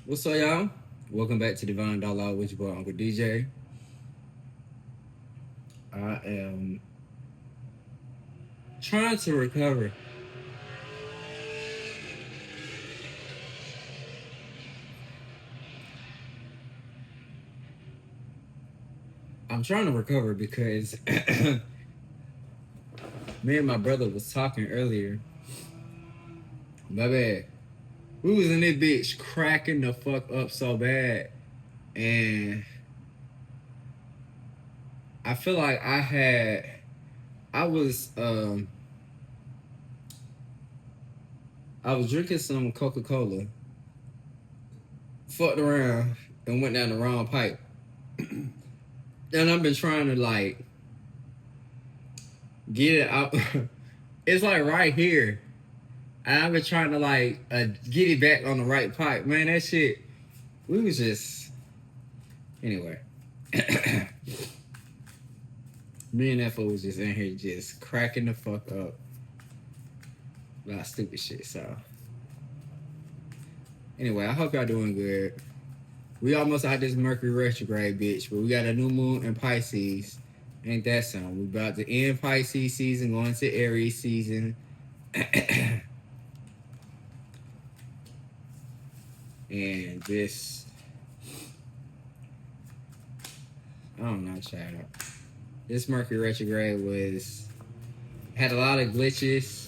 What's up, y'all? Welcome back to Divine Dialogue with your boy Uncle DJ. I am trying to recover. I'm trying to recover because me and my brother was talking earlier. My bad. We was in this bitch cracking the fuck up so bad, and I feel like I was I was drinking some Coca-Cola, fucked around, and went down the wrong pipe. And I've been trying to like get it out. It's like right here. And I've been trying to like get it back on the right pipe. Man, that shit, we was just, anyway. Me and that fool was just in here just cracking the fuck up about stupid shit. So, anyway, I hope y'all doing good. We almost out this Mercury retrograde, bitch, but we got a new moon in Pisces. Ain't that something? We about to end Pisces season, going to Aries season. And this, I don't know, child. This Mercury retrograde had a lot of glitches,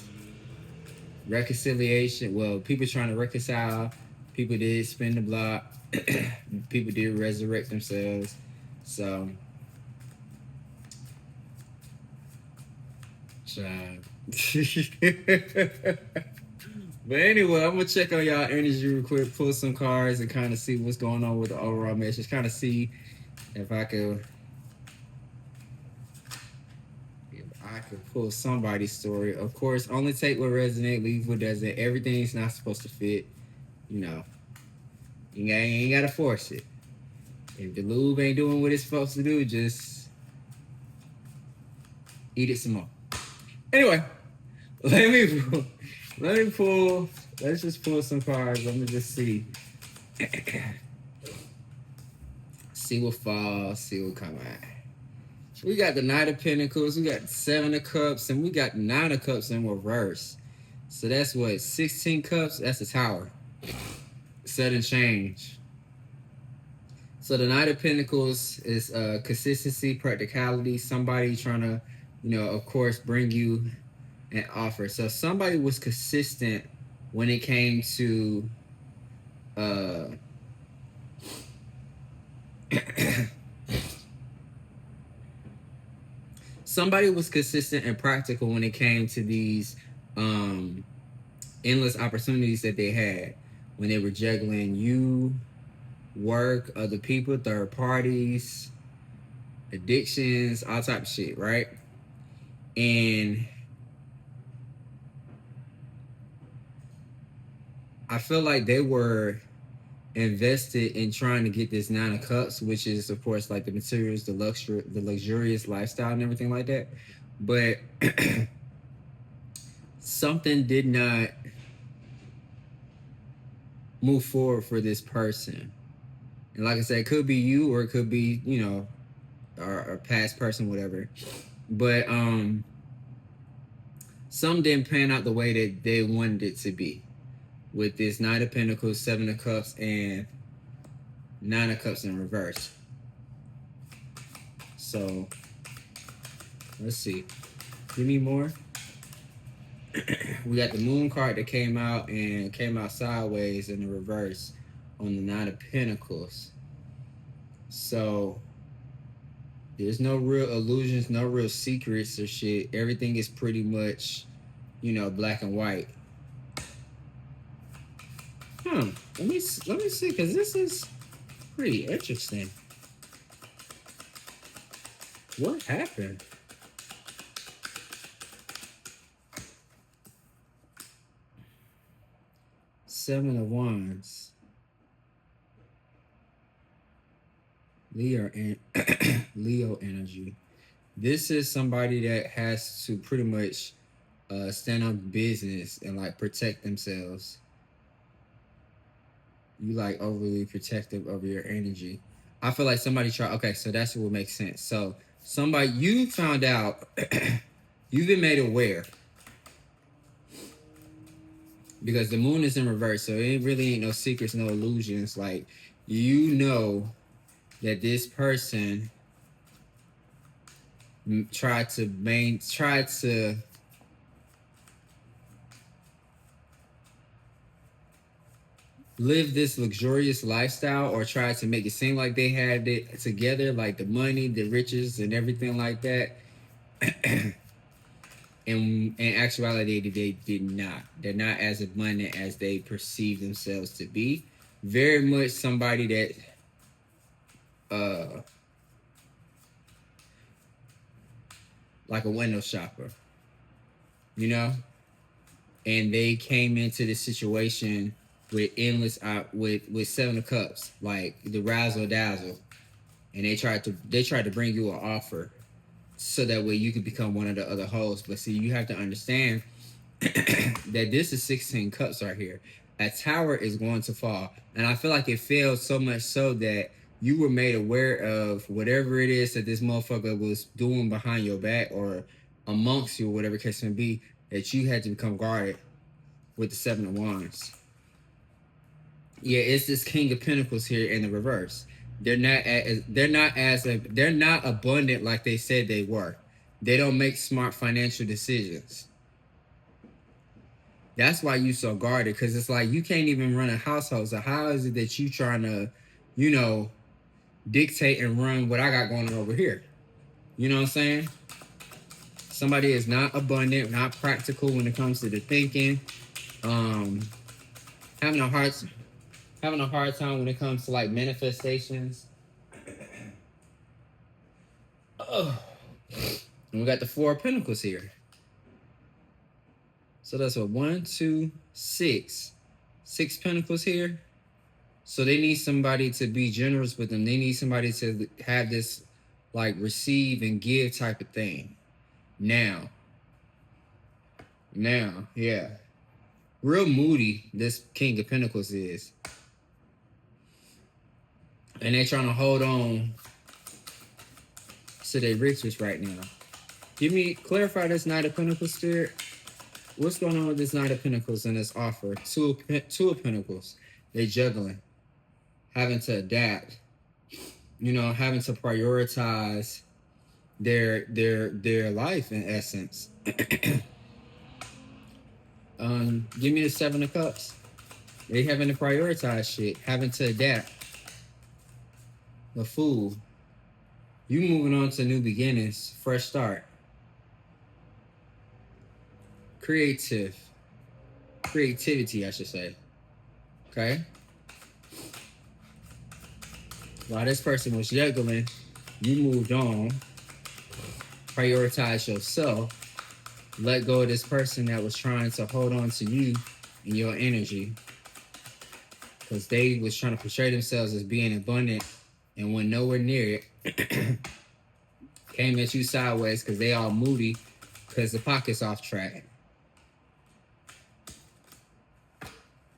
reconciliation. Well, people trying to reconcile. People did spin the block. People did resurrect themselves. So, child. But anyway, I'm gonna check on y'all energy real quick, pull some cards, and kind of see what's going on with the overall message. Kind of see if I could pull somebody's story. Of course, only take what resonates, leave what doesn't. Everything's not supposed to fit. You know, you ain't gotta force it. If the lube ain't doing what it's supposed to do, just eat it some more. Anyway, let me pull. Let's just pull some cards. Let me just see. See what falls. See what come out. We got the Knight of Pentacles, we got the Seven of Cups, and we got the Nine of Cups in reverse. So that's what, 16 cups? That's the Tower. Sudden change. So the Knight of Pentacles is consistency, practicality, somebody trying to, of course, bring you an offer. So somebody was consistent when it came to somebody was consistent and practical when it came to these endless opportunities that they had when they were juggling you, work, other people, third parties, addictions, all type of shit, right? And I feel like they were invested in trying to get this Nine of Cups, which is, of course, like the materials, the luxurious lifestyle and everything like that. But something did not move forward for this person. And like I said, it could be you or it could be, or a past person, whatever. But some didn't pan out the way that they wanted it to be. With this Knight of Pentacles, Seven of Cups, and Nine of Cups in reverse. So, let's see. Give me more. We got the Moon card that came out sideways in the reverse on the Nine of Pentacles. So, there's no real illusions, no real secrets or shit. Everything is pretty much, black and white. Let me see, because this is pretty interesting. What happened? Seven of Wands. Leo energy. This is somebody that has to pretty much stand on business and like protect themselves. You like overly protective of your energy. I feel like somebody tried. Okay, so that's what makes sense. So somebody you found out, you've been made aware because the moon is in reverse, so it really ain't no secrets, no illusions. Like you know that this person tried to live this luxurious lifestyle or try to make it seem like they had it together, like the money, the riches, and everything like that. And in actuality, they did not. They're not as abundant as they perceive themselves to be. Very much somebody that, like a window shopper, you know? And they came into this situation with endless, with 7 of Cups, like the razzle dazzle. And they tried to bring you an offer so that way you could become one of the other hosts. But see, you have to understand that this is 16 cups right here. A tower is going to fall. And I feel like it failed so much so that you were made aware of whatever it is that this motherfucker was doing behind your back or amongst you, whatever case may be, that you had to become guarded with the 7 of Wands. Yeah, it's this King of Pentacles here in the reverse. They're not abundant like they said they were. They don't make smart financial decisions. That's why you so guarded, because it's like you can't even run a household. So how is it that you trying to, dictate and run what I got going on over here? You know what I'm saying? Somebody is not abundant, not practical when it comes to the thinking. Having a hard time when it comes to like manifestations. Oh. And we got the 4 of Pentacles here. So that's a 1, 2, 6. 6 Pentacles here. So they need somebody to be generous with them. They need somebody to have this like receive and give type of thing. Now, yeah. Real moody, this King of Pentacles is. And they're trying to hold on to their riches right now. Clarify this Knight of Pentacles, Spirit. What's going on with this Knight of Pentacles and this offer? Two of Pentacles. They juggling. Having to adapt. Having to prioritize their life in essence. Give me the 7 of Cups. They having to prioritize shit. Having to adapt. The Fool. You moving on to new beginnings. Fresh start. Creativity, I should say. Okay? While this person was juggling, you moved on. Prioritize yourself. Let go of this person that was trying to hold on to you and your energy. Because they was trying to portray themselves as being abundant and went nowhere near it. Came at you sideways because they all moody because the pocket's off track.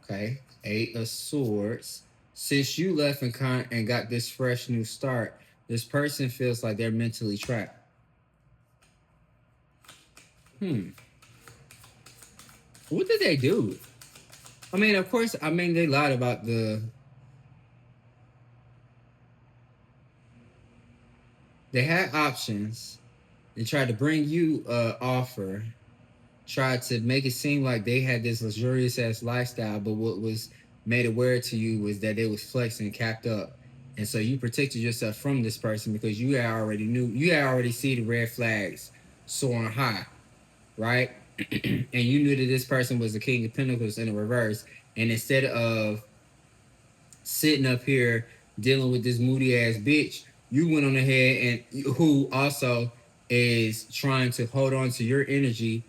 Okay, 8 of Swords. Since you left and got this fresh new start, this person feels like they're mentally trapped. What did they do? I mean, of course, they lied about they had options. They tried to bring you an offer. Tried to make it seem like they had this luxurious ass lifestyle, but what was made aware to you was that it was flexing, capped up. And so you protected yourself from this person because you had already see the red flags soaring high, right? And you knew that this person was the King of Pentacles in the reverse. And instead of sitting up here dealing with this moody ass bitch, you went on ahead and who also is trying to hold on to your energy,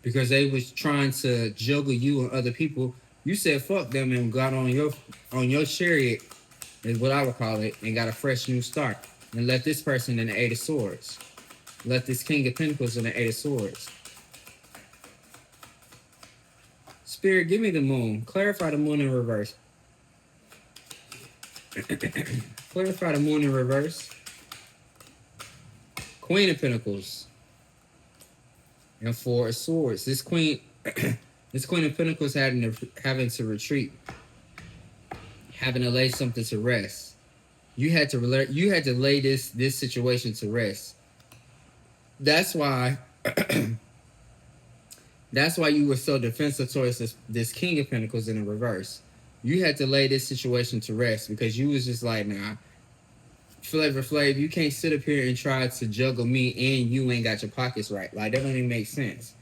because they was trying to juggle you and other people. You said fuck them and got on your chariot, is what I would call it, and got a fresh new start. And left this person in the 8 of Swords. Left this King of Pentacles in the 8 of Swords. This Spirit, give me the moon. Clarify the moon in reverse. Clarify the moon in reverse. Queen of Pentacles. And Four of Swords. This Queen of Pentacles having to retreat. Having to lay something to rest. You had to lay this situation to rest. That's why that's why you were so defensive towards this King of Pentacles in the reverse. You had to lay this situation to rest because you was just like, nah, Flavor Flav, you can't sit up here and try to juggle me and you ain't got your pockets right. Like, that don't even make sense.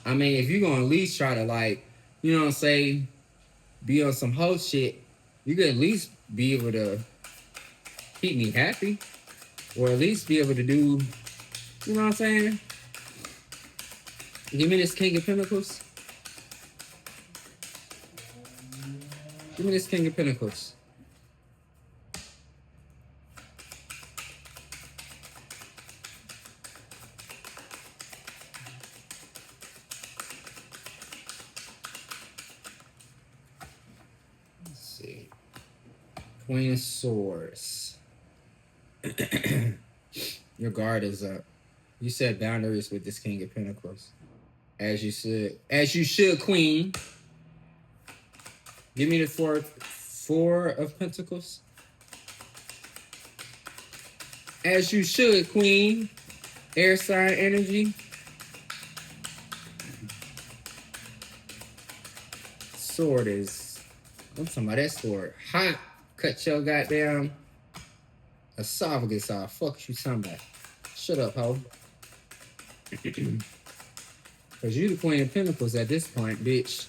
I mean, if you're going to at least try to, like, you know what I'm saying, be on some hoe shit, you could at least be able to keep me happy. Or at least be able to do, you know what I'm saying? Give me this King of Pentacles. Give me this King of Pentacles. Let's see. Queen of Swords. Your guard is up. You set boundaries with this King of Pentacles. As you should. As you should, Queen. Give me the four of Pentacles. As you should, Queen. Air sign energy. Sword is... I'm talking about that sword. Hot. Cut your goddamn esophagus off. Fuck you talking about. Shut up, ho. Because you the Queen of Pentacles at this point, bitch.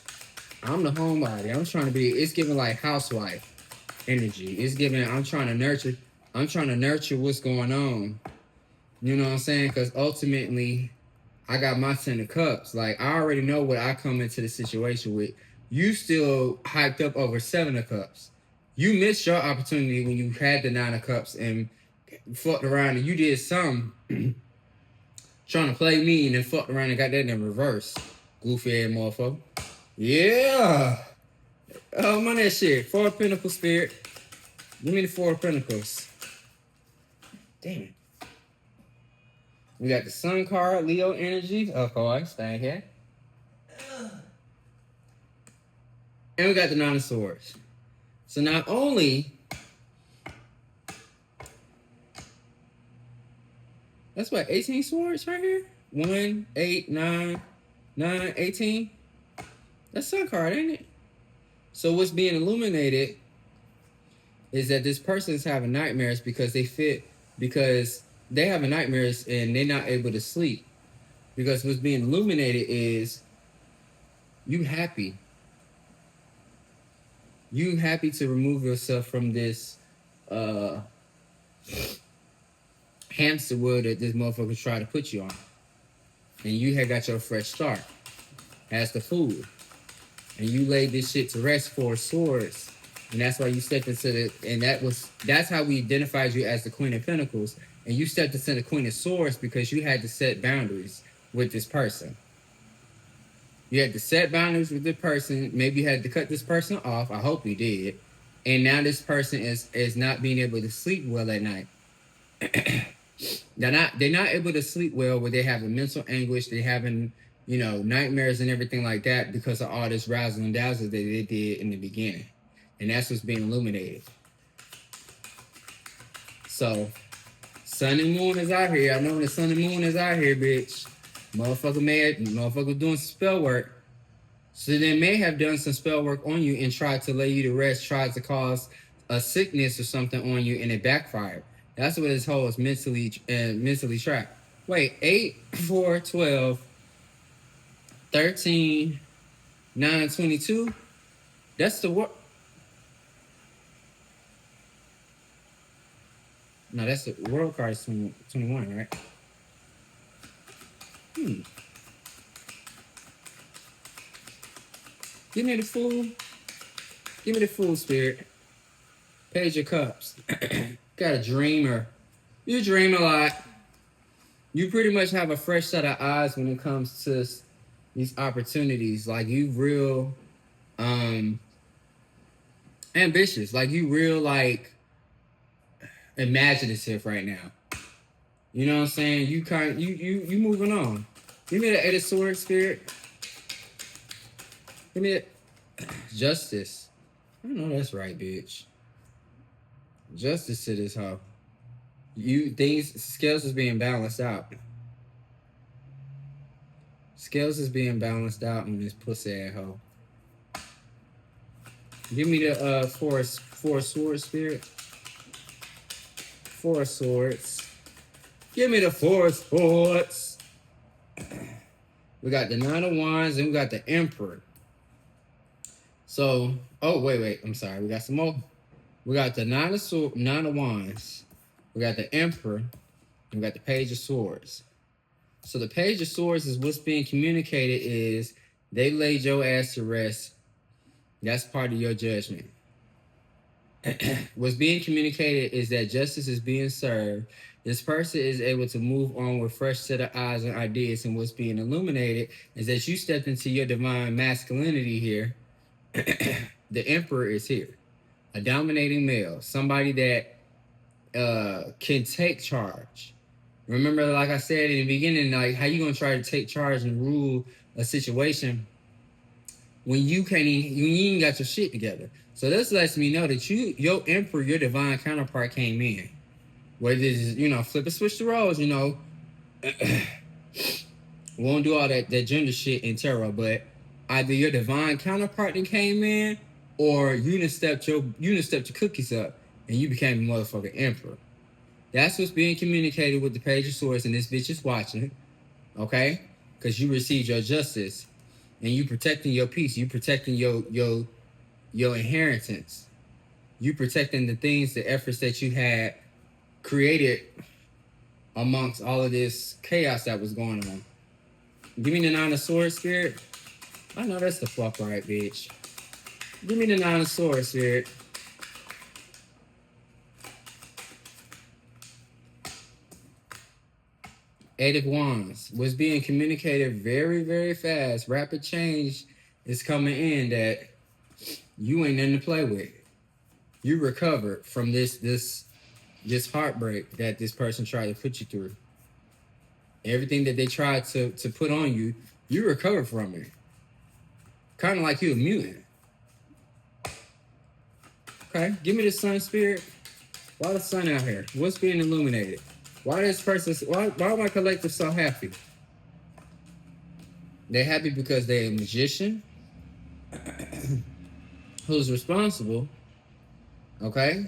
I'm the homebody. I'm trying to be... It's giving like housewife energy. It's giving... I'm trying to nurture what's going on. You know what I'm saying? Because ultimately, I got my 10 of cups. Like, I already know what I come into the situation with. You still hyped up over 7 of cups. You missed your opportunity when you had the 9 of cups and fucked around and you did some trying to play me and then fucked around and got that in reverse. Goofy ass motherfucker. Yeah. Oh, my that shit. 4 of Pentacles, Spirit. Give me the 4 of Pentacles. Damn it. We got the Sun card, Leo energy, of course, thank you. And we got the 9 of Swords. So not only... That's what, 18 swords right here? 1, 8, 9, 9, 18. That's Sun card, ain't it? So what's being illuminated is that this person's having nightmares because they have nightmares and they're not able to sleep. Because what's being illuminated is you happy. You happy to remove yourself from this hamster wheel that this motherfucker try to put you on. And you had got your fresh start as the Fool. And you laid this shit to rest, 4 swords. And that's why you stepped into the... And that's how we identified you as the Queen of Pentacles. And you stepped into the Queen of Swords because you had to set boundaries with this person. You had to set boundaries with this person. Maybe you had to cut this person off. I hope you did. And now this person is not being able to sleep well at night. They're not able to sleep well where they're having mental anguish. They're having, nightmares and everything like that because of all this razzle and dazzle that they did in the beginning. And that's what's being illuminated. So, Sun and Moon is out here. I know the Sun and Moon is out here, bitch. Motherfucker doing some spell work. So they may have done some spell work on you and tried to lay you to rest, tried to cause a sickness or something on you, and it backfired. That's what this whole is mentally trapped. Wait, 8, 4, 12, 13, 9, 22? That's the what? No, that's the world card is 21, right? Give me the Fool. Give me the Fool, Spirit. Page of Cups. Got a dreamer. You dream a lot. You pretty much have a fresh set of eyes when it comes to these opportunities. Like you real ambitious. Like you real like imaginative right now. You know what I'm saying? You moving on. Give me the Eight of Swords, Spirit. Give me it. Justice. I know that's right, bitch. Justice to this hoe. Scales is being balanced out. Scales is being balanced out on this pussy ass hoe. Give me the four swords, Spirit. Four swords. Give me the four swords. We got the Nine of Wands and we got the Emperor. So, oh wait, I'm sorry. We got some more. We got the Nine of Wands. We got the Emperor. And we got the Page of Swords. So the Page of Swords is what's being communicated is they laid your ass to rest. That's part of your judgment. What's being communicated is that justice is being served. This person is able to move on with fresh set of eyes and ideas. And what's being illuminated is that you stepped into your divine masculinity here. The Emperor is here. A dominating male. Somebody that can take charge. Remember, like I said in the beginning, like how you gonna try to take charge and rule a situation when you ain't got your shit together. So this lets me know that your Emperor, your divine counterpart came in. Whether it's, flip and switch the roles, we won't do all that gender shit in tarot, but either your divine counterpart that came in or you done stepped your cookies up and you became a motherfucking Emperor. That's what's being communicated with the Page of Swords, and this bitch is watching, okay? Because you received your justice, and you protecting your peace. You protecting your inheritance. You protecting the things, the efforts that you had created amongst all of this chaos that was going on. Give me the Nine of Swords, Spirit. I know that's the fuck right, bitch. Give me the Nine of Swords, Spirit. Eight of Wands was being communicated very, very fast. Rapid change is coming in that you ain't nothing to play with. You recovered from this heartbreak that this person tried to put you through. Everything that they tried to put on you, you recovered from it. Kind of like you a mutant. Okay, give me the Sun, Spirit. Why the sun out here? What's being illuminated? Why my collective so happy? They're happy because they're a magician who's responsible. Okay?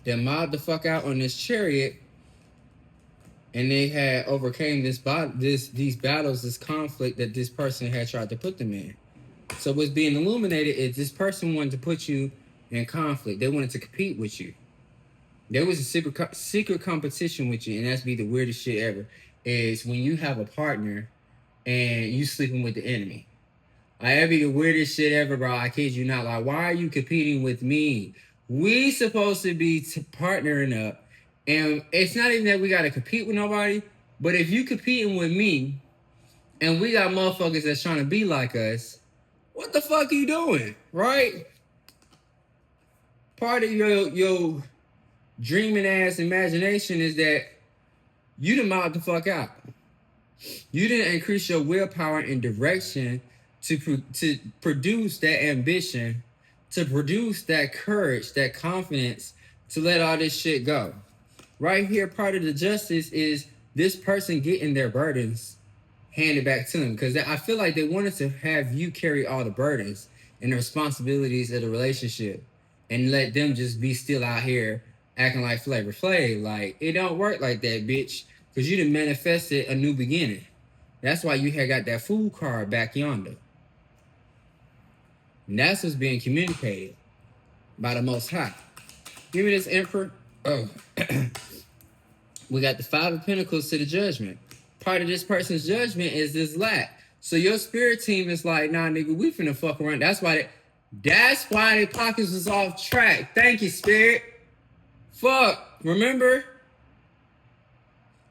They mobbed the fuck out on this chariot, and they had overcame these battles, this conflict that this person had tried to put them in. So what's being illuminated is this person wanted to put you in conflict. They wanted to compete with you. There was a secret competition with you, and that's be the weirdest shit ever, is when you have a partner and you sleeping with the enemy. That'd be the weirdest shit ever, bro. I kid you not. Like, why are you competing with me? We supposed to be partnering up, and it's not even that we got to compete with nobody, but if you competing with me, and we got motherfuckers that's trying to be like us, what the fuck are you doing, right? Part of your dreaming ass imagination is that you done mobbed the fuck out. You didn't increase your willpower and direction to produce that ambition, to produce that courage, that confidence to let all this shit go. Right here, part of the justice is this person getting their burdens handed back to them, because I feel like they wanted to have you carry all the burdens and the responsibilities of the relationship and let them just be still out here acting like Flavor Flav. Like, it don't work like that, bitch, because you done manifested a new beginning. That's why you had got that Fool card back yonder. And that's what's being communicated by the Most High. Give me this Emperor. Oh, we got the Five of Pentacles to the Judgment. Part of this person's judgment is this lack. So your spirit team is like, nah, nigga, we finna fuck around. That's why their pockets was off track. Thank you, Spirit. Fuck. Remember?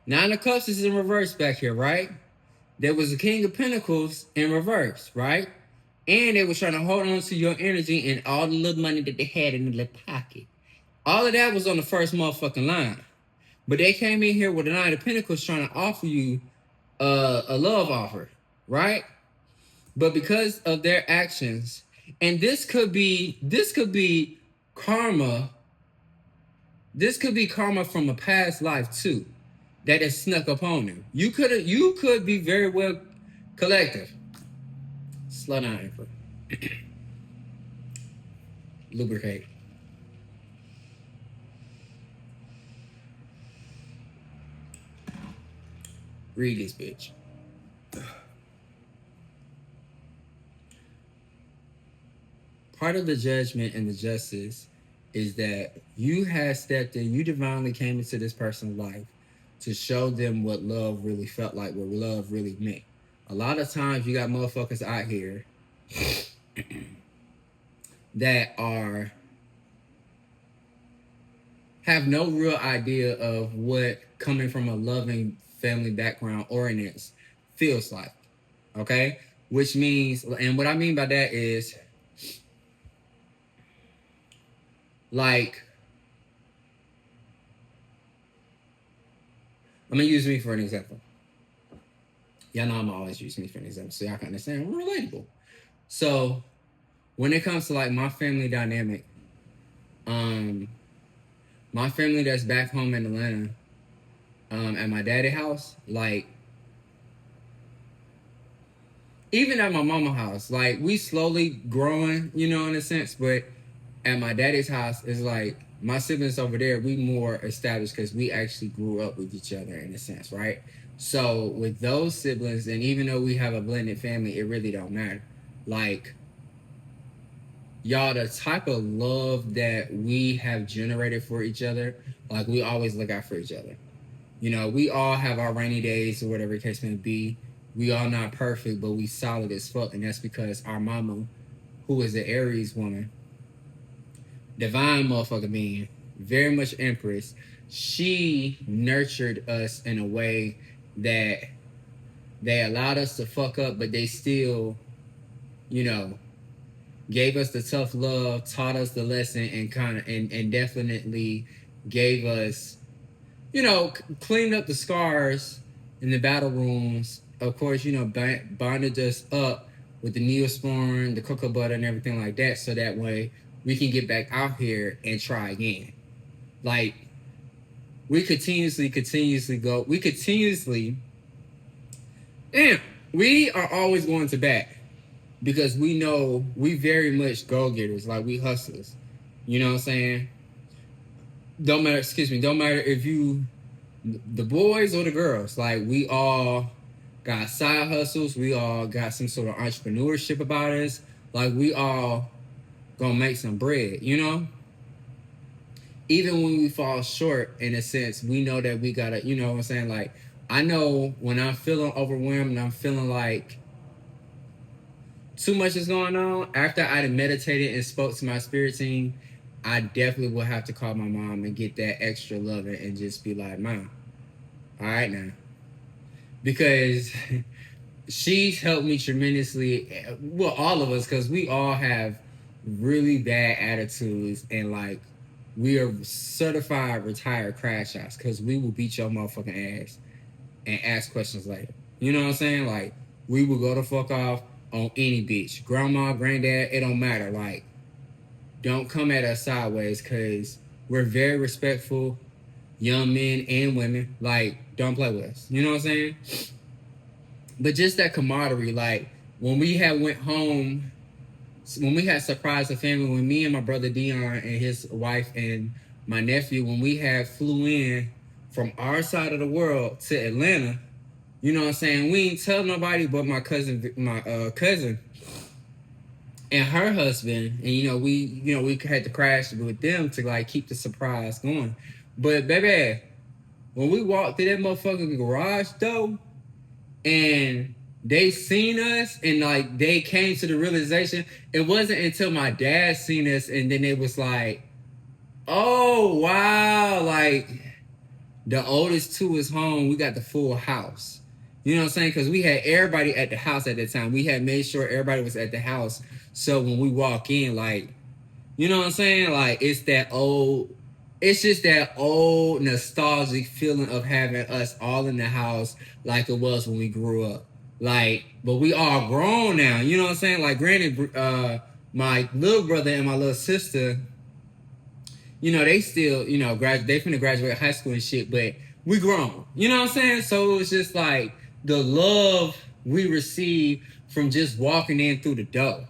Nine of Cups is in reverse back here, right? there was a King of Pentacles in reverse, right? And they were trying to hold on to your energy and all the little money that they had in their pocket. All of that was on the first motherfucking line. But they came in here with the Nine of Pentacles trying to offer you a love offer, right? But because of their actions, and this could be karma. This could be karma from a past life too, that has snuck upon you. You could be very well collective. Slow down, Emperor. Lubricate. Read this bitch. Part of the judgment and the justice is that you have stepped in, you divinely came into this person's life to show them what love really felt like, what love really meant. A lot of times you got motherfuckers out here that have no real idea of what coming from a loving family background ordinance feels like. Okay? Which means, and what I mean by that is, like, I'm gonna use me for an example. Y'all know I'm always using me for an example, so y'all can understand. I'm relatable. So, when it comes to like my family dynamic, my family that's back home in Atlanta, at my daddy's house, like, even at my mama's house, like, we slowly growing, you know, in a sense, but at my daddy's house, it's like, my siblings over there, we more established because we actually grew up with each other in a sense, right? So with those siblings, and even though we have a blended family, it really don't matter. Like, y'all, the type of love that we have generated for each other, like, we always look out for each other. You know, we all have our rainy days or whatever the case may be. We all not perfect, but we solid as fuck. And that's because our mama, who is the Aries woman, divine motherfucker being, very much Empress, she nurtured us in a way that they allowed us to fuck up, but they still, you know, gave us the tough love, taught us the lesson, and definitely gave us, you know, cleaned up the scars in the battle rooms. Of course, you know, bonded us up with the Neosporin, the cocoa butter, and everything like that, so that way we can get back out here and try again. Like, we continuously go. We are always going to bat because we know we very much go-getters. Like, we hustlers. You know what I'm saying? Don't matter if you, the boys or the girls. Like, we all got side hustles. We all got some sort of entrepreneurship about us. Like, we all gonna make some bread, you know? Even when we fall short, in a sense, we know that we gotta, you know what I'm saying? Like, I know when I'm feeling overwhelmed and I'm feeling like too much is going on, after I meditated and spoke to my spirit team, I definitely will have to call my mom and get that extra loving and just be like, Mom, all right now. Because she's helped me tremendously, well, all of us, because we all have really bad attitudes, and like, we are certified retired crash outs because we will beat your motherfucking ass and ask questions later. You know what I'm saying? Like, we will go the fuck off on any bitch. Grandma, granddad, it don't matter. Like, don't come at us sideways because we're very respectful young men and women. Like, don't play with us. You know what I'm saying? But just that camaraderie, like, when we went home, when we had surprised the family, when me and my brother Dion and his wife and my nephew, when we flew in from our side of the world to Atlanta, you know what I'm saying? We ain't tell nobody but my cousin and her husband, and we had to crash with them to like keep the surprise going. But baby, when we walked through that motherfucking garage though, and they seen us and like they came to the realization, it wasn't until my dad seen us and then it was like, oh wow, like the oldest two is home, we got the full house. You know what I'm saying? Because we had everybody at the house at the time. We had made sure everybody was at the house. So when we walk in, like, you know what I'm saying? Like, it's just that old nostalgic feeling of having us all in the house like it was when we grew up. Like, but we all grown now. You know what I'm saying? Like, granted, my little brother and my little sister, you know, they still, you know, they finna graduate high school and shit, but we grown. You know what I'm saying? So it was just like the love we received from just walking in through the door.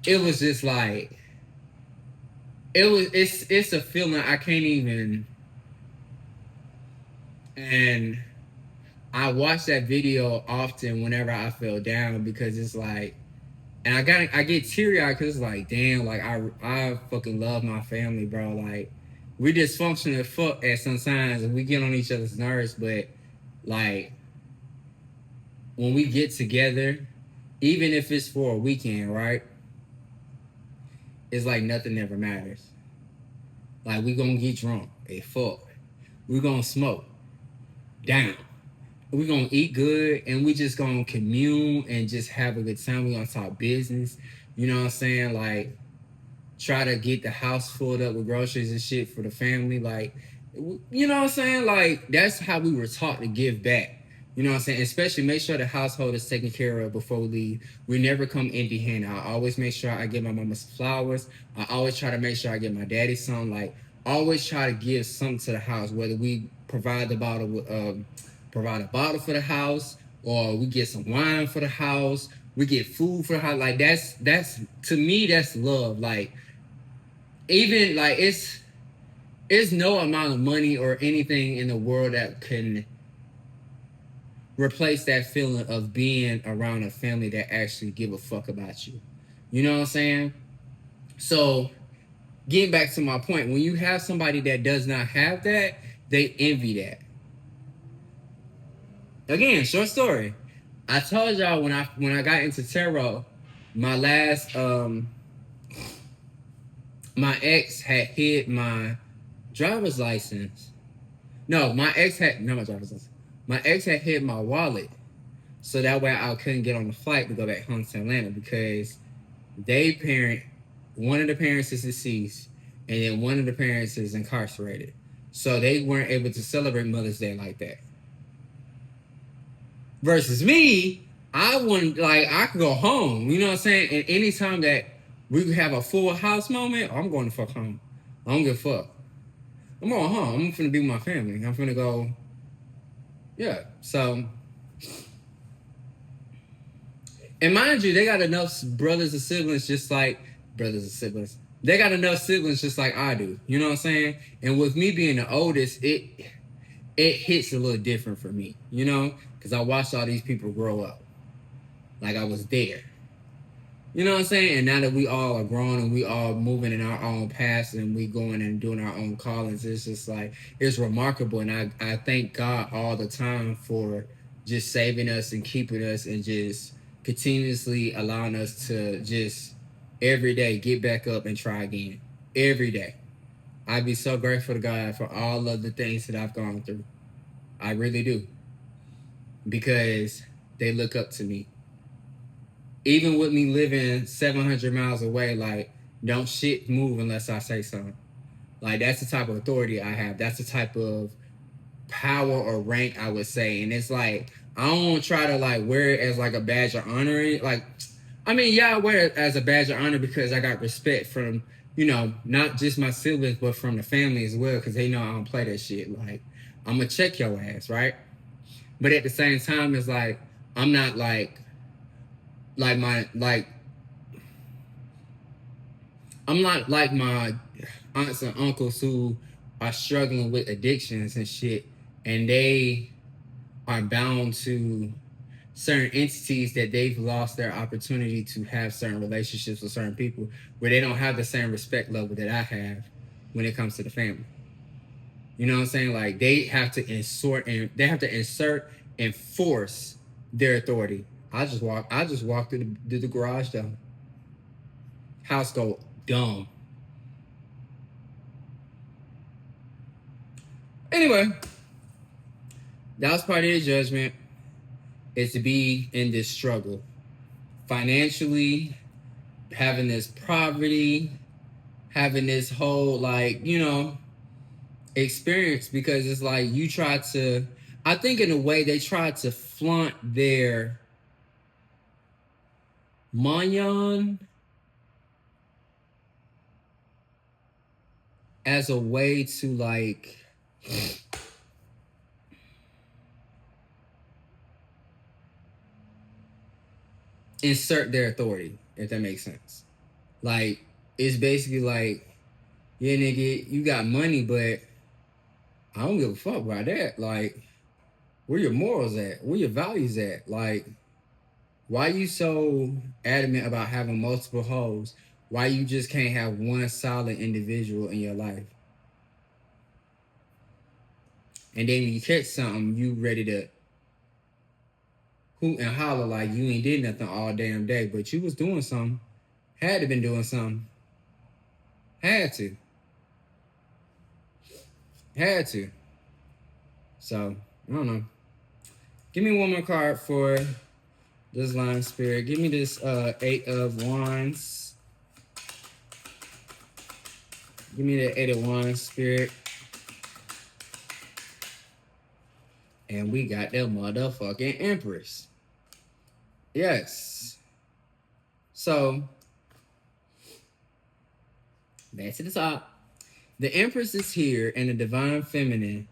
It was just like it's a feeling I can't even. And I watch that video often whenever I feel down because it's like, and I get teary eyed because it's like, damn, like I fucking love my family, bro. Like, we dysfunctional as fuck at sometimes and we get on each other's nerves, but like when we get together, even if it's for a weekend, right? It's like nothing ever matters. Like, we gonna get drunk, fuck. We gonna smoke, down. We gonna eat good and we just gonna commune and just have a good time. We gonna talk business. You know what I'm saying? Like, try to get the house filled up with groceries and shit for the family. Like, you know what I'm saying? Like, that's how we were taught to give back. You know what I'm saying? Especially make sure the household is taken care of before we leave. We never come empty handed. I always make sure I give my mama some flowers. I always try to make sure I give my daddy some. Like, always try to give something to the house, whether we provide a bottle for the house, or we get some wine for the house. We get food for the house. Like, that's to me, that's love. Like, even like it's no amount of money or anything in the world that can replace that feeling of being around a family that actually give a fuck about you. You know what I'm saying? So, getting back to my point, when you have somebody that does not have that, they envy that. Again, short story. I told y'all when I got into tarot, my last my ex had hid my driver's license. No, my ex had not my driver's license. My ex had hid my wallet, so that way I couldn't get on the flight to go back home to Atlanta because one of the parents is deceased, and then one of the parents is incarcerated, so they weren't able to celebrate Mother's Day like that. Versus me, I could go home. You know what I'm saying? And anytime that we have a full house moment, I'm going to fuck home. I don't give a fuck. I'm going home. I'm finna be with my family. I'm finna go. Yeah. So, and mind you, they got enough brothers and siblings just like brothers and siblings. They got enough siblings just like I do. You know what I'm saying? And with me being the oldest, it hits a little different for me. You know? Because I watched all these people grow up. Like I was there. You know what I'm saying? And now that we all are grown and we all moving in our own paths and we going and doing our own callings, it's just like, it's remarkable. And I thank God all the time for just saving us and keeping us and just continuously allowing us to just every day get back up and try again. Every day. I'd be so grateful to God for all of the things that I've gone through. I really do. Because they look up to me. Even with me living 700 miles away, like, don't shit move unless I say something. Like, that's the type of authority I have. That's the type of power or rank I would say. And it's like, I don't try to, like, wear it as, like, a badge of honor. Like, I mean, yeah, I wear it as a badge of honor because I got respect from, you know, not just my siblings, but from the family as well, because they know I don't play that shit. Like, I'm going to check your ass, right? But at the same time, it's like, I'm not like I'm not like my aunts and uncles who are struggling with addictions and shit, and they are bound to certain entities that they've lost their opportunity to have certain relationships with certain people where they don't have the same respect level that I have when it comes to the family. You know what I'm saying? Like, they have to insert and force their authority. I just walk through the garage door. House go dumb. Anyway, that was part of the judgment. is to be in this struggle. Financially, having this poverty, having this whole, like, you know, experience, because it's like you try to, I think in a way they try to flaunt their manyan as a way to, like, insert their authority, if that makes sense. Like, it's basically like, yeah, nigga, you got money, but I don't give a fuck about that. Like, where your morals at? Where your values at? Like, why you so adamant about having multiple hoes? Why you just can't have one solid individual in your life? And then when you catch something, you ready to hoot and holler like you ain't did nothing all damn day, but you was doing something. Had to been doing something. Had to. So, I don't know. Give me one more card for this line, Spirit. Give me this 8 of Wands. Give me the 8 of Wands, Spirit. And we got the motherfucking Empress. Yes. So, back to the top. The Empress is here in the divine femininity.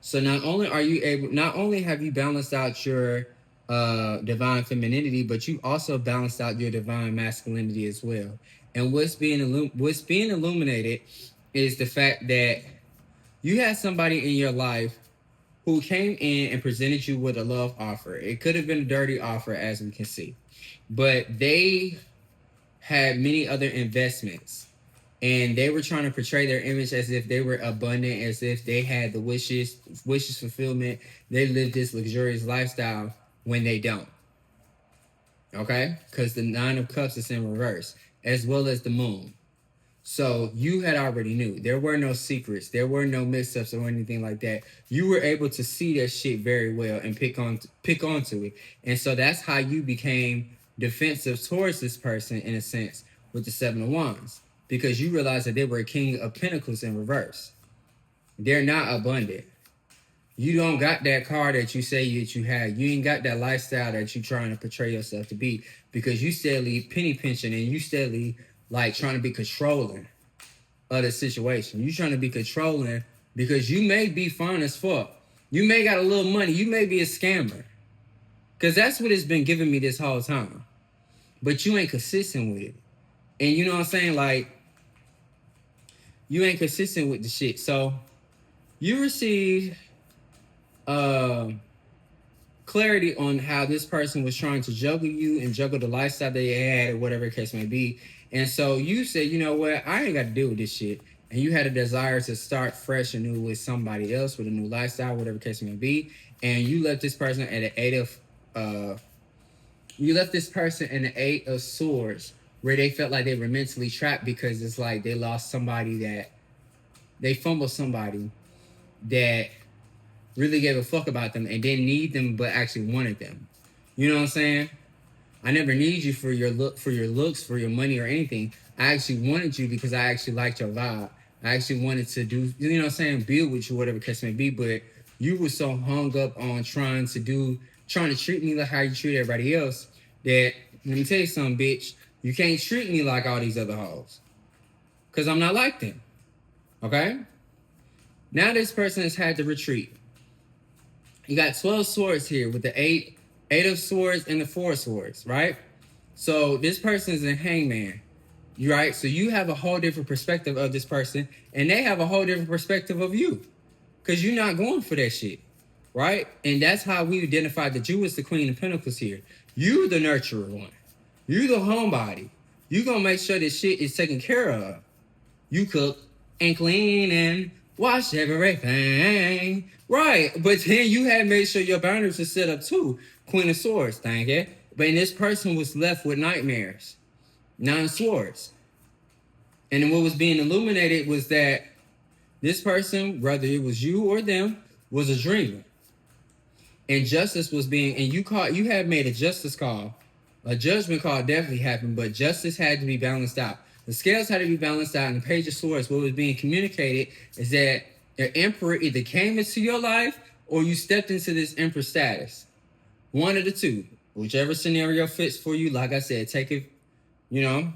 So not only have you balanced out your divine femininity, but you also balanced out your divine masculinity as well. And what's being illuminated is the fact that you had somebody in your life who came in and presented you with a love offer. It could have been a dirty offer, as we can see, but they had many other investments. And they were trying to portray their image as if they were abundant, as if they had the wishes fulfillment. They live this luxurious lifestyle when they don't. Okay? Because the 9 of Cups is in reverse, as well as the Moon. So you had already knew. There were no secrets. There were no mix-ups or anything like that. You were able to see that shit very well and pick onto it. And so that's how you became defensive towards this person, in a sense, with the 7 of Wands. Because you realize that they were a King of Pentacles in reverse. They're not abundant. You don't got that car that you say that you have. You ain't got that lifestyle that you're trying to portray yourself to be. Because you steadily penny pinching and you steadily like trying to be controlling of the situation. You trying to be controlling because you may be fine as fuck. You may got a little money. You may be a scammer. Because that's what it's been giving me this whole time. But you ain't consistent with it. And you know what I'm saying? Like, you ain't consistent with the shit. So you received clarity on how this person was trying to juggle you and juggle the lifestyle they had or whatever the case may be. And so you said, you know what? I ain't got to deal with this shit. And you had a desire to start fresh and new with somebody else, with a new lifestyle, whatever the case may be. And you left this person at an 8 of... you left this person in the 8 of Swords, where they felt like they were mentally trapped because it's like they lost somebody that... they fumbled somebody that really gave a fuck about them and didn't need them but actually wanted them. You know what I'm saying? I never needed you for your looks, for your money or anything. I actually wanted you because I actually liked your vibe. I actually wanted to do, you know what I'm saying, build with you, whatever the case may be, but you were so hung up on trying to treat me like how you treat everybody else that, let me tell you something, bitch, you can't treat me like all these other hoes. Because I'm not like them. Okay? Now this person has had to retreat. You got 12 swords here with the 8 of Swords and the 4 of Swords, right? So this person is a hangman, right? So you have a whole different perspective of this person, and they have a whole different perspective of you, because you're not going for that shit, right? And that's how we identified that you was the Queen of Pentacles here. You're the nurturer one. You're the homebody. You're going to make sure this shit is taken care of. You cook and clean and wash everything. Right. But then you had made sure your boundaries are set up too. Queen of Swords, thank you. But this person was left with nightmares. 9 of Swords. And then what was being illuminated was that this person, whether it was you or them, was a dreamer. and justice was being, and you had made a justice call. A judgment call definitely happened, but justice had to be balanced out. The scales had to be balanced out, and the Page of Swords, what was being communicated is that the Emperor either came into your life or you stepped into this Emperor status. One of the two. Whichever scenario fits for you, like I said, take it, you know.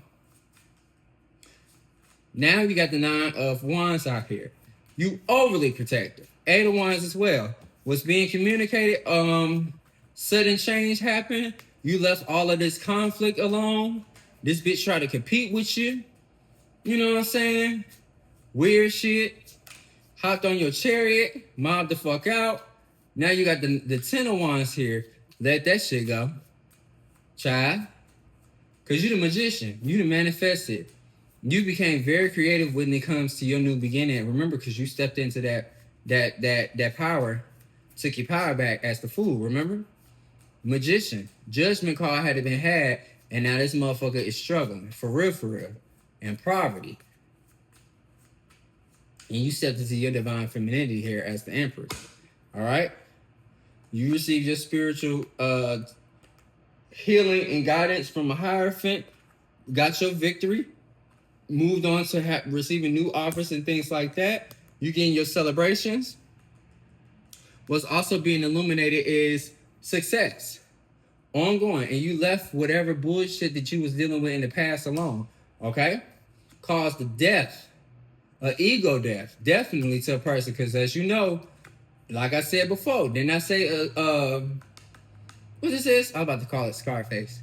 Now you got the Nine of Wands out here. You overly protective. Eight of Wands as well. What's being communicated, sudden change happened. You left all of this conflict alone. This bitch tried to compete with you. You know what I'm saying? Weird shit. Hopped on your chariot. Mobbed the fuck out. Now you got the Ten of Wands here. Let that shit go. Child. Because you the magician. You the manifested. You became very creative when it comes to your new beginning. Remember, because you stepped into that power. Took your power back as the Fool. Remember? Magician. Judgment call had been had. And now this motherfucker is struggling. For real. And poverty. And you stepped into your divine femininity here as the Empress. All right? You received your spiritual healing and guidance from a Hierophant. Got your victory. Moved on to receiving new offers and things like that. You getting your celebrations. What's also being illuminated is success. Ongoing. And you left whatever bullshit that you was dealing with in the past alone. Okay? Caused the death. An ego death. Definitely to a person. Because as you know, like I said before, didn't I say, what this is? I'm about to call it Scarface.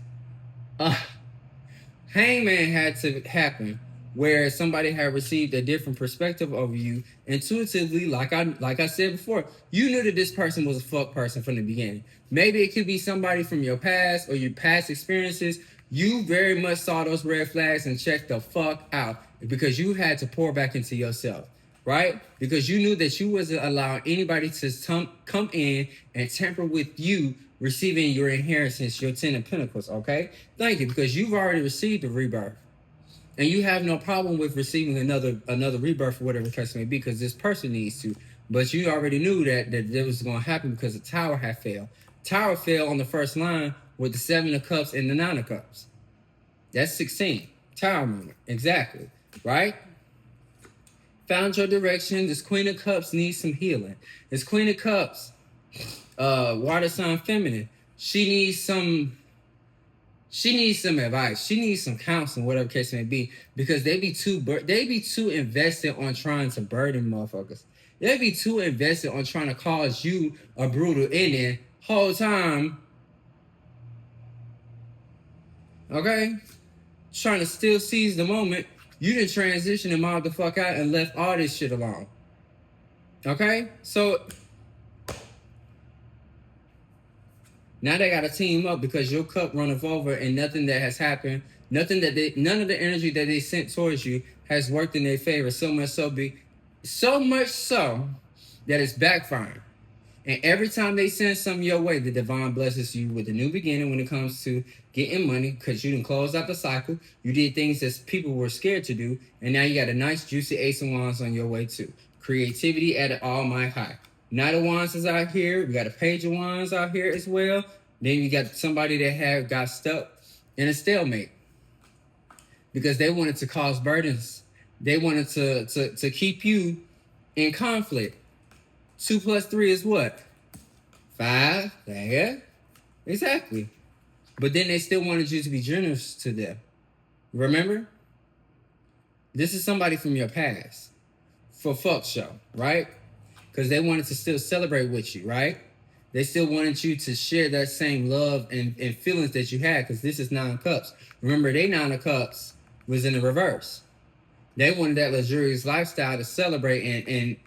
Hangman had to happen where somebody had received a different perspective over you. Intuitively, like I said before, you knew that this person was a fuck person from the beginning. Maybe it could be somebody from your past or your past experiences. You very much saw those red flags and checked the fuck out because you had to pour back into yourself. Right? Because you knew that you wasn't allowing anybody to come in and tamper with you receiving your inheritance, your 10 of Pentacles, okay? Thank you, because you've already received a rebirth. And you have no problem with receiving another rebirth or whatever the case may be, because this person needs to. But you already knew that it was going to happen because the Tower had failed. Tower fell on the first line with the 7 of Cups and the 9 of Cups. That's 16. Tower moment. Exactly. Right? Found your direction. This Queen of Cups needs some healing. This Queen of Cups, water sign feminine. She needs some advice. She needs some counseling, whatever case may be, because they be too invested on trying to burden motherfuckers. They be too invested on trying to cause you a brutal ending whole time. Okay? Trying to still seize the moment. You didn't transition and mob the fuck out and left all this shit alone. Okay? So now they gotta team up because your cup runneth over and nothing that has happened, none of the energy that they sent towards you has worked in their favor. So much so that it's backfiring. And every time they send something your way, the divine blesses you with a new beginning when it comes to getting money because you done closed out the cycle. You did things that people were scared to do. And now you got a nice, juicy Ace of Wands on your way too. Creativity at an all-time high. Knight of Wands is out here. We got a Page of Wands out here as well. Then you got somebody that got stuck in a stalemate because they wanted to cause burdens. They wanted to keep you in conflict. 2 + 3 is what? 5. Yeah, exactly. But then they still wanted you to be generous to them. Remember? This is somebody from your past. For fuck show, right? Because they wanted to still celebrate with you, right? They still wanted you to share that same love and feelings that you had, because this is 9 of Cups. Remember, they 9 of Cups was in the reverse. They wanted that luxurious lifestyle to celebrate and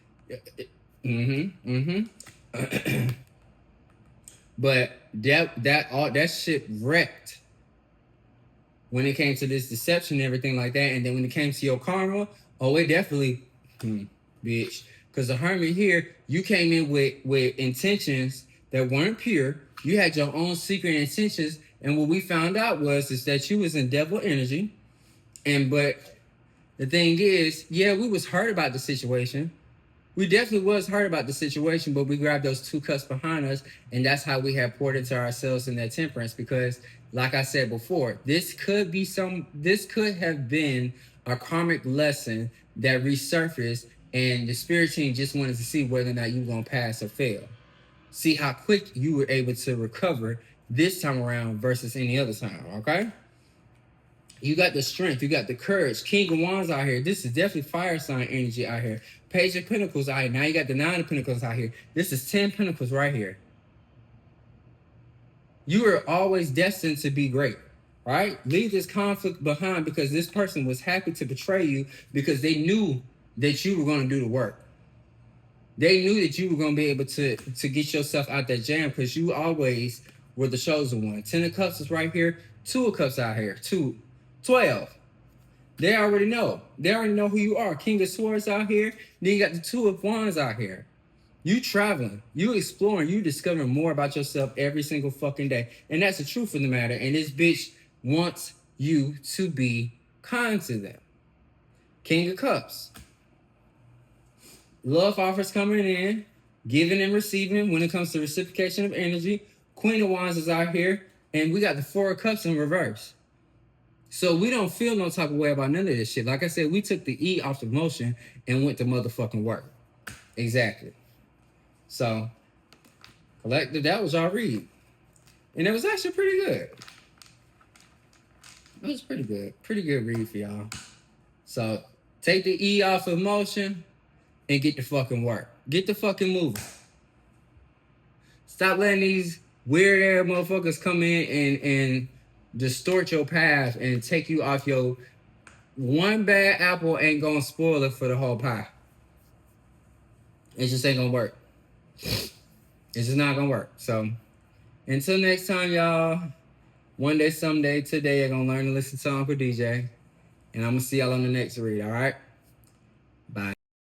but that shit wrecked when it came to this deception and everything like that. And then when it came to your karma, oh, it definitely, bitch. Because the Hermit here, you came in with intentions that weren't pure. You had your own secret intentions, and what we found out is that you was in devil energy. But the thing is, yeah, we was hurt about the situation. We definitely was hurt about the situation, but we grabbed those 2 cups behind us, and that's how we have poured into ourselves in that temperance. Because, like I said before, this could have been a karmic lesson that resurfaced, and the spirit team just wanted to see whether or not you were gonna pass or fail. See how quick you were able to recover this time around versus any other time. Okay. You got the strength, you got the courage. King of Wands out here. This is definitely fire sign energy out here. Page of Pentacles out here. Now you got the 9 of Pentacles out here. This is 10 Pentacles right here. You are always destined to be great, right? Leave this conflict behind, because this person was happy to betray you because they knew that you were going to do the work. They knew that you were going to be able to get yourself out that jam, because you always were the chosen one. 10 of Cups is right here. 2 of Cups out here. 12. They already know. They already know who you are. King of Swords out here. Then you got the 2 of Wands out here. You traveling. You exploring. You discovering more about yourself every single fucking day. And that's the truth of the matter. And this bitch wants you to be kind to them. King of Cups. Love offers coming in. Giving and receiving when it comes to reciprocation of energy. Queen of Wands is out here. And we got the 4 of Cups in reverse. So we don't feel no type of way about none of this shit. Like I said, we took the E off the motion and went to motherfucking work. Exactly. So, collective, that was our read. And it was actually pretty good. It was pretty good. Pretty good read for y'all. So, take the E off of motion and get the fucking work. Get the fucking moving. Stop letting these weird ass motherfuckers come in and distort your path and take you off your one bad apple ain't gonna spoil it for the whole pie. It just ain't gonna work. It's just not gonna work. So until next time, y'all, one day, someday, today, you're gonna learn to listen to Uncle DJ. And I'm gonna see y'all on the next read, all right? Bye.